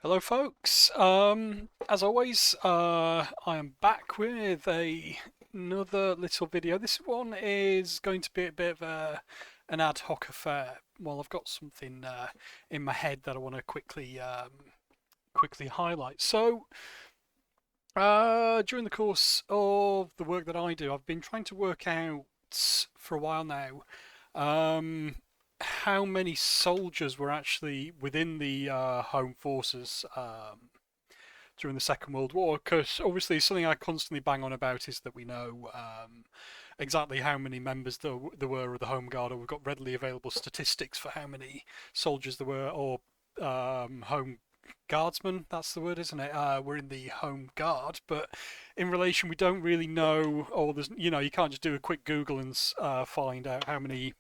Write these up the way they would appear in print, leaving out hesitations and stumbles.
Hello, folks. As always, I am back with another little video. This one is going to be a bit of an ad hoc affair. Well, I've got something in my head that I want to quickly highlight. During the course of the work that I do, I've been trying to work out for a while now um, how many soldiers were actually within the home forces during the Second World War. Because obviously, something I constantly bang on about is that we know exactly how many members there were of the Home Guard, or we've got readily available statistics for how many soldiers there were, or home guardsmen, that's the word, isn't it? We're in the home guard, but in relation, we don't really know, or there's, you can't just do a quick Google and find out how many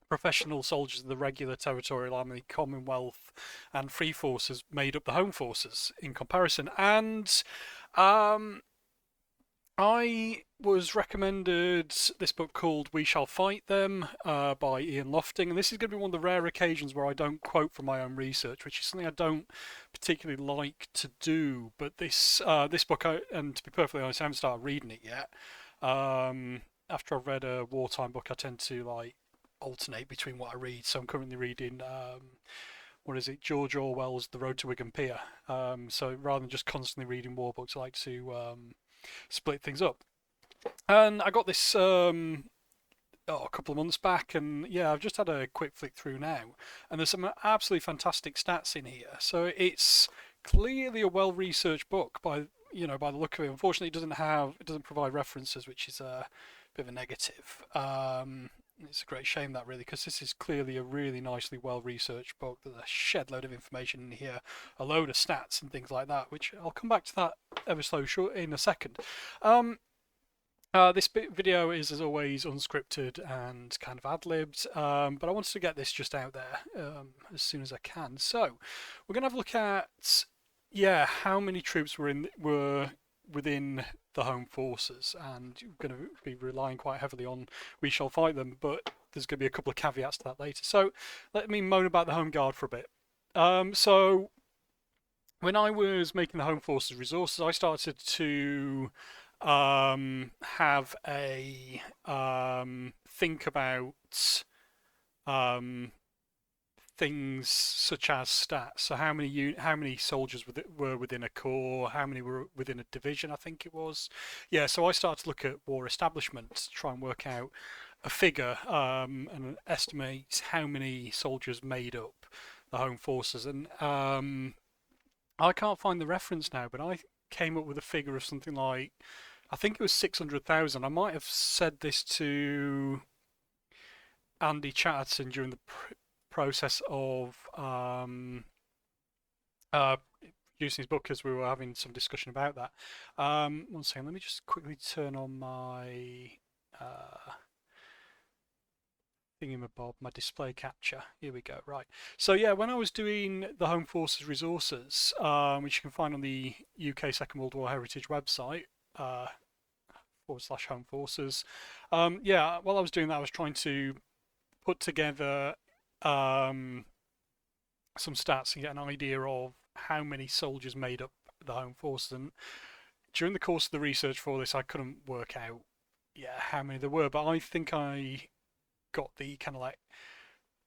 professional soldiers of the regular territorial army, Commonwealth, and Free Forces made up the home forces in comparison. And um, I was recommended this book called We Shall Fight Them by Ian Lofting, and this is going to be one of the rare occasions where I don't quote from my own research, which is something I don't particularly like to do. But this book, and to be perfectly honest, I haven't started reading it yet. After I've read a wartime book, I tend to alternate between what I read. So I'm currently reading what is it, George Orwell's The Road to Wigan Pier. So rather than just constantly reading war books, I like to split things up. And I got this a couple of months back, and yeah, I've just had a quick flick through now, and there's some absolutely fantastic stats in here. So it's clearly a well-researched book by the look of it. Unfortunately, it doesn't provide references, which is a bit of a negative. It's a great shame that really, because this is clearly a really nicely well-researched book. There's a shed load of information in here, a load of stats and things like that, which I'll come back to that ever so short in a second. Um, this video is, as always, unscripted and kind of ad-libbed, but I wanted to get this just out there as soon as I can. So, we're going to have a look at, yeah, how many troops were within the home forces, and we're going to be relying quite heavily on We Shall Fight Them, but there's going to be a couple of caveats to that later. So, let me moan about the Home Guard for a bit. So, when I was making the Home Forces resources, I started to have a think about um, things such as stats. So how many soldiers were within a corps, how many were within a division, I think it was. Yeah, so I started to look at war establishment to try and work out a figure and estimate how many soldiers made up the home forces. And I can't find the reference now, but I came up with a figure of something like, I think it was 600,000. I might have said this to Andy Chatterton during the process of uh, using his book, because we were having some discussion about that. One second, let me just quickly turn on my uh, thingamabob, my display capture. Here we go. Right. So yeah, when I was doing the Home Forces resources, which you can find on the UK Second World War Heritage website, / home forces. Yeah, while I was doing that, I was trying to put together um, some stats and get an idea of how many soldiers made up the home forces. And during the course of the research for this, I couldn't work out, yeah, how many there were, but I think I got the kind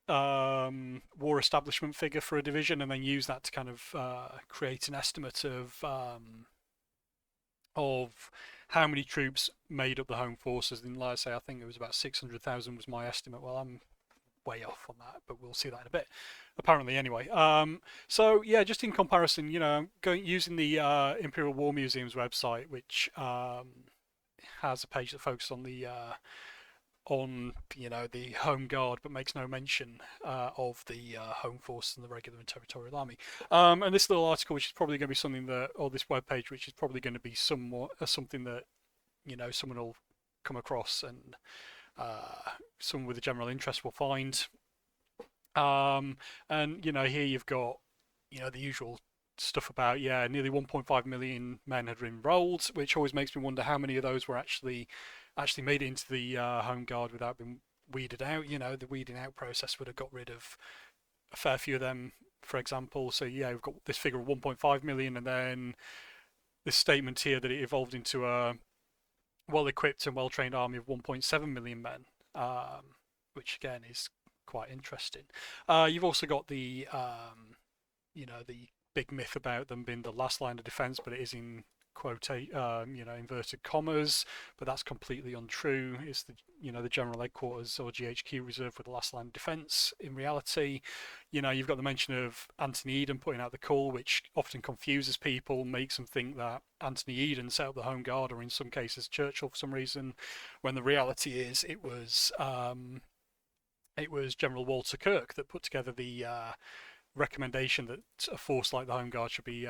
of war establishment figure for a division, and then use that to kind of create an estimate of how many troops made up the home forces. And like I say, I think it was about 600,000 was my estimate. Well, I'm way off on that, but we'll see that in a bit. Apparently, anyway. So yeah, just in comparison, using the Imperial War Museum's website, which has a page that focuses on the home guard, but makes no mention of the home force and the regular and territorial army. And this little article, which is probably going to be something that, or this web page, which is probably going to be somewhat something that someone will come across, and someone with a general interest will find. And here you've got the usual stuff about, yeah, nearly 1.5 million men had enrolled, which always makes me wonder how many of those were actually made it into the home guard without being weeded out. The weeding out process would have got rid of a fair few of them for example. So yeah, we've got this figure of 1.5 million, and then this statement here that it evolved into a well-equipped and well-trained army of 1.7 million men, which again is quite interesting. You've also got the the big myth about them being the last line of defense, but it is in inverted commas, but that's completely untrue. It's the general headquarters or GHQ reserved for the last line of defense. In reality, you've got the mention of Anthony Eden putting out the call, which often confuses people, makes them think that Anthony Eden set up the Home Guard, or in some cases Churchill for some reason, when the reality is it was General Walter Kirk that put together the recommendation that a force like the Home Guard should be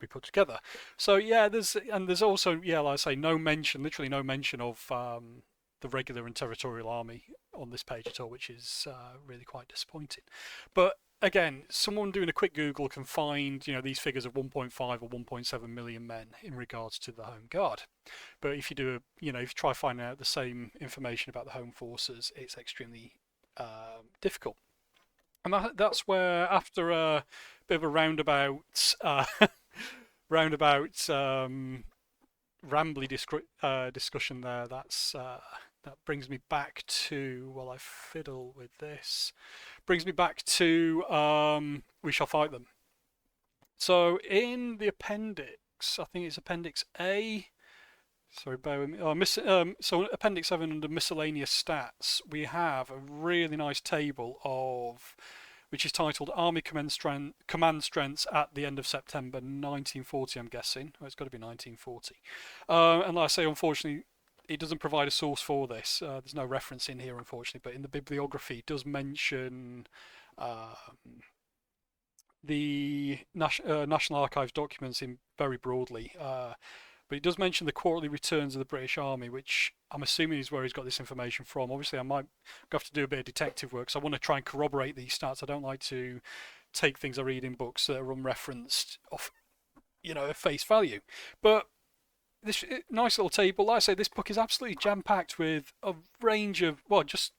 put together. So yeah, there's also, like I say, literally no mention of the regular and territorial army on this page at all, which is really quite disappointing. But again, someone doing a quick Google can find these figures of 1.5 or 1.7 million men in regards to the Home Guard. But if you try finding out the same information about the Home Forces, it's extremely difficult. And that's where, after a bit of a roundabout, rambly discussion there, that brings me back to, while I fiddle with this, brings me back to We Shall Fight Them. So in the appendix, I think it's Appendix A. Sorry, bear with me. So Appendix 7 under Miscellaneous Stats, we have a really nice table which is titled Army Command Strengths at the end of September 1940, I'm guessing. It's got to be 1940. And like I say, unfortunately, it doesn't provide a source for this. There's no reference in here, unfortunately, but in the bibliography, it does mention the National Archives documents in very broadly. But it does mention the quarterly returns of the British Army, which I'm assuming is where he's got this information from. Obviously, I might have to do a bit of detective work, so I want to try and corroborate these stats. I don't like to take things I read in books that are unreferenced off, at face value. But this nice little table, like I say, this book is absolutely jam-packed with a range of, just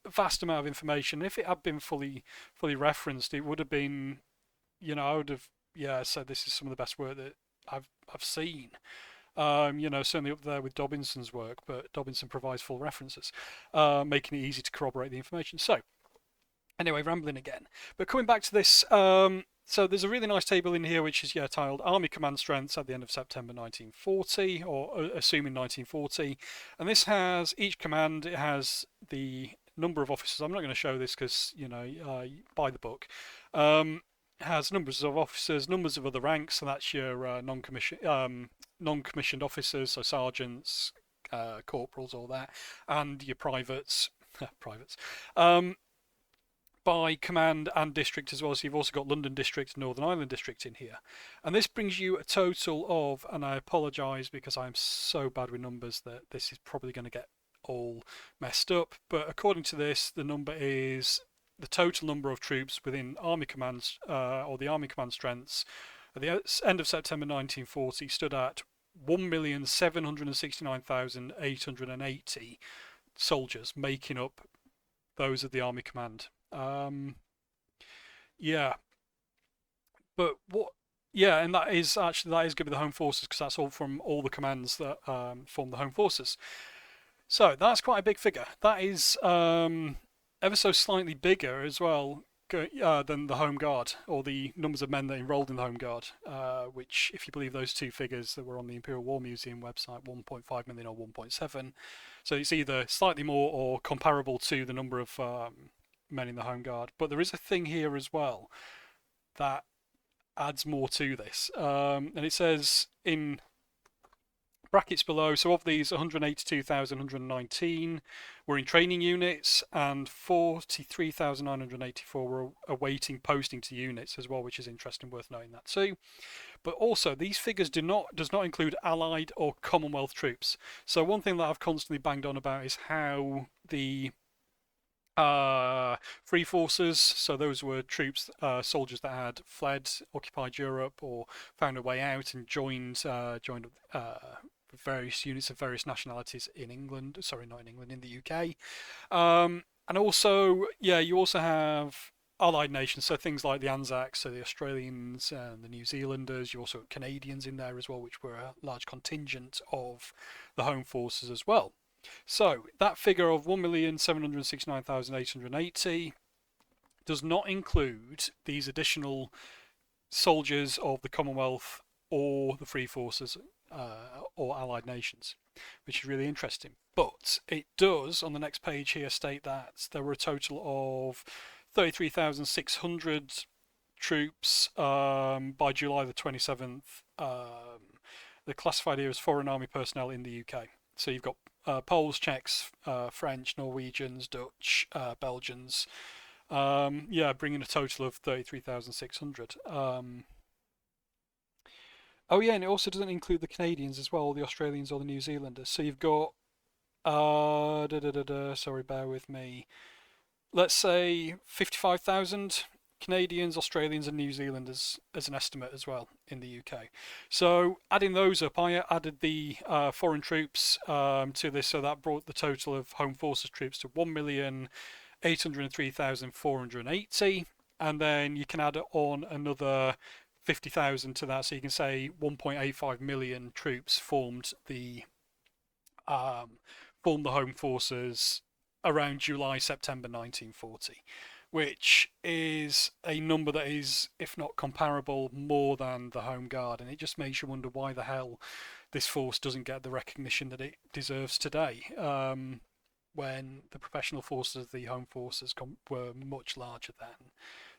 a vast amount of information. If it had been fully referenced, it would have been, I would have, said this is some of the best work that I've seen. Certainly up there with Dobinson's work, but Dobinson provides full references, making it easy to corroborate the information. So, anyway, rambling again. But coming back to this, so there's a really nice table in here which is titled Army Command Strengths at the end of September 1940, or assuming 1940. And this has each command, it has the number of officers. I'm not going to show this because, buy the book. Has numbers of officers, numbers of other ranks, and that's your non-commissioned officers, so sergeants, corporals, all that, and your privates, by command and district as well. So you've also got London District, Northern Ireland District in here, and this brings you a total of, and I apologise because I'm so bad with numbers that this is probably going to get all messed up, but according to this, the number is the total number of troops within Army Commands, or the Army Command Strengths, at the end of September 1940 stood at 1,769,880 soldiers, making up those of the Army Command. But what? Yeah, and that is going to be the Home Forces, because that's all from all the commands that form the Home Forces. So that's quite a big figure. That is ever so slightly bigger as well than the Home Guard, or the numbers of men that enrolled in the Home Guard, which, if you believe those two figures that were on the Imperial War Museum website, 1.5 million or 1.7. So it's either slightly more or comparable to the number of men in the Home Guard. But there is a thing here as well that adds more to this, and it says in brackets below, so of these 182,119 were in training units, and 43,984 were awaiting posting to units as well, which is interesting, worth knowing that too. But also, these figures does not include Allied or Commonwealth troops. So one thing that I've constantly banged on about is how the free forces, so those were troops, soldiers that had fled, occupied Europe, or found a way out and joined various units of various nationalities in England. Sorry, not in England, in the UK. And also, you also have allied nations, so things like the Anzacs, so the Australians and the New Zealanders. You also got Canadians in there as well, which were a large contingent of the home forces as well. So that figure of 1,769,880 does not include these additional soldiers of the Commonwealth or the Free Forces or allied nations, which is really interesting. But it does, on the next page here, state that there were a total of 33,600 troops by July the 27th. They're classified here as foreign army personnel in the UK. So you've got Poles, Czechs, French, Norwegians, Dutch, Belgians. Bringing a total of 33,600. Oh yeah, and it also doesn't include the Canadians as well, the Australians or the New Zealanders. So you've got, sorry, bear with me. Let's say 55,000 Canadians, Australians, and New Zealanders as an estimate as well in the UK. So adding those up, I added the foreign troops to this, so that brought the total of home forces troops to 1,803,480, and then you can add on another 50,000 to that, so you can say 1.85 million troops formed the home forces around July-September 1940, which is a number that is, if not comparable, more than the Home Guard, and it just makes you wonder why the hell this force doesn't get the recognition that it deserves today, when the professional forces of the Home Forces were much larger than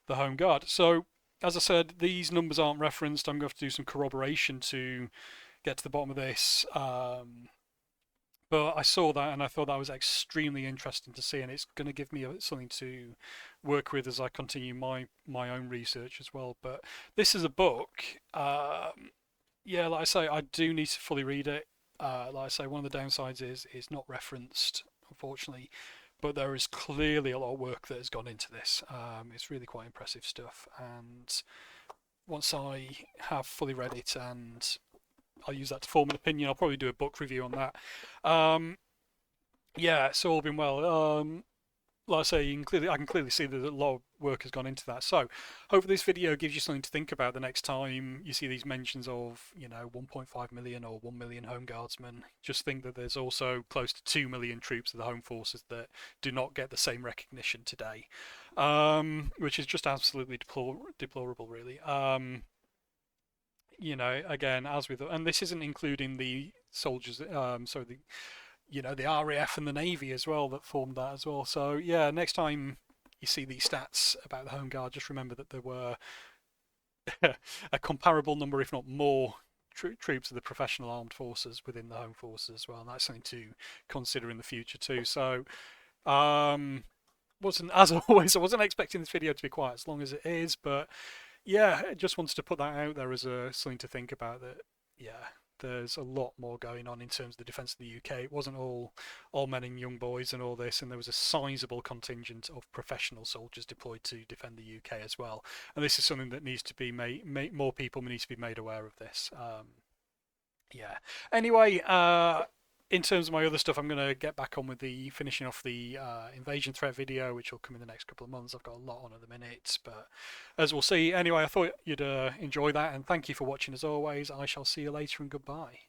the Home Guard. So, as I said, these numbers aren't referenced. I'm going to have to do some corroboration to get to the bottom of this. But I saw that and I thought that was extremely interesting to see, and it's going to give me something to work with as I continue my own research as well. But this is a book. Like I say, I do need to fully read it. Like I say, one of the downsides is it's not referenced, unfortunately. But there is clearly a lot of work that has gone into this. It's really quite impressive stuff. And once I have fully read it and I'll use that to form an opinion, I'll probably do a book review on that. It's all been well. Like I say, I can clearly see that a lot of work has gone into that. So, hopefully this video gives you something to think about the next time you see these mentions of, 1.5 million or 1 million Home Guardsmen. Just think that there's also close to 2 million troops of the Home Forces that do not get the same recognition today, which is just absolutely deplorable, really. Again, as with, and this isn't including the soldiers, the RAF and the Navy as well that formed that as well. So yeah, next time you see these stats about the Home Guard, just remember that there were a comparable number, if not more, troops of the professional armed forces within the Home Forces as well, and that's something to consider in the future too. So, as always, I wasn't expecting this video to be quite as long as it is, but yeah, I just wanted to put that out there as something to think about. That there's a lot more going on in terms of the defence of the UK. It wasn't all men and young boys and all this, and there was a sizable contingent of professional soldiers deployed to defend the UK as well. And this is something that needs to be more people need to be made aware of this. Anyway, in terms of my other stuff, I'm going to get back on with finishing off the invasion threat video, which will come in the next couple of months. I've got a lot on at the minute, but as we'll see. Anyway, I thought you'd enjoy that, and thank you for watching as always. I shall see you later, and goodbye.